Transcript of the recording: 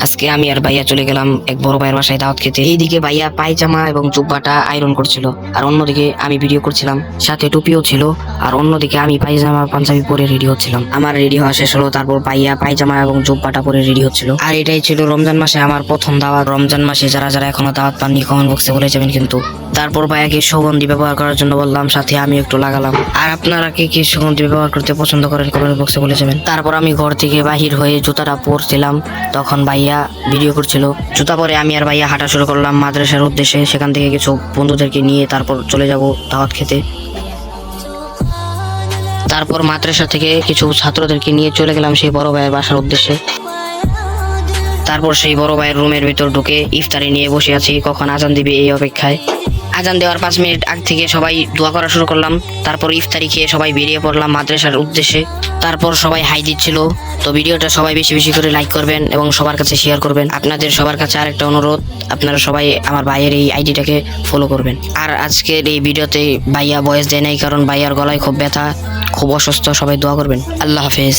আজকে আমি আর ভাইয়া চলে গেলাম এক বড় ভাইয়ের বাসায় দাওয়াত খেতে। এইদিকে ভাইয়া পায়জামা এবং জুব্বাটা আয়রন করছিল, আর অন্যদিকে আমি ভিডিও করছিলাম, সাথে টুপিও ছিল। আর অন্যদিকে আমি পায়জামা পাঞ্জাবি পরে রেডি হচ্ছিলাম। আমার রেডি হওয়া শেষ হলো, তারপর ভাইয়া পায়জামা এবং জুব্বাটা পরে রেডি হচ্ছিল। আর এটাই ছিল রমজান মাসে আমার প্রথম দাওয়াত। রমজান মাসে যারা যারা এখনো দাওয়াত পাননি কমেন্ট বক্সে বলে যাবেন কিন্তু। তারপর ভাইয়াকে সুগন্ধি ব্যবহার করার জন্য বললাম, সাথে আমি একটু লাগালাম। আর আপনারা কে কি সুগন্ধি ব্যবহার করতে পছন্দ করেন কমেন্ট বক্সে বলে যাবেন। তারপর আমি ঘর থেকে বাহির হয়ে জুতাটা পরছিলাম, তখন ভাইয়া ভিডিও করছিল। জুতা পরে আমি আর ভাইয়া হাঁটা শুরু করলাম মাদ্রাসার উদ্দেশ্যে। সেখান থেকে কিছু বন্ধুদেরকে নিয়ে তারপর চলে যাব দাওয়াত খেতে। তারপর মাদ্রাসা থেকে কিছু ছাত্রদেরকে নিয়ে চলে গেলাম সেই বড় ভাইয়ের বাসার উদ্দেশ্যে। তারপর সেই বড় ভাইয়ের রুমের ভিতর ঢুকে ইফতারি নিয়ে বসে আছি, কখন আজান দিবে এই অপেক্ষায়। আজান দেওয়ার 5 মিনিট আগ থেকে সবাই দোয়া করা শুরু করলাম। তারপর ইফতারি খেয়ে সবাই বেরিয়ে পড়লাম মাদ্রাসার উদ্দেশ্যে। তারপর সবাই হাই দিচ্ছিল। তো ভিডিওটা সবাই বেশি বেশি করে লাইক করবেন এবং সবার কাছে শেয়ার করবেন। আপনাদের সবার কাছে আরেকটা অনুরোধ, আপনারা সবাই আমার ভাইয়ের এই আইডিটাকে ফলো করবেন। আর আজকের এই ভিডিওতে ভাইয়া ভয়েস দেয় নাই, কারণ ভাইয়ার গলায় খুব ব্যথা, খুব অসুস্থ। সবাই দোয়া করবেন। আল্লাহ হাফেজ।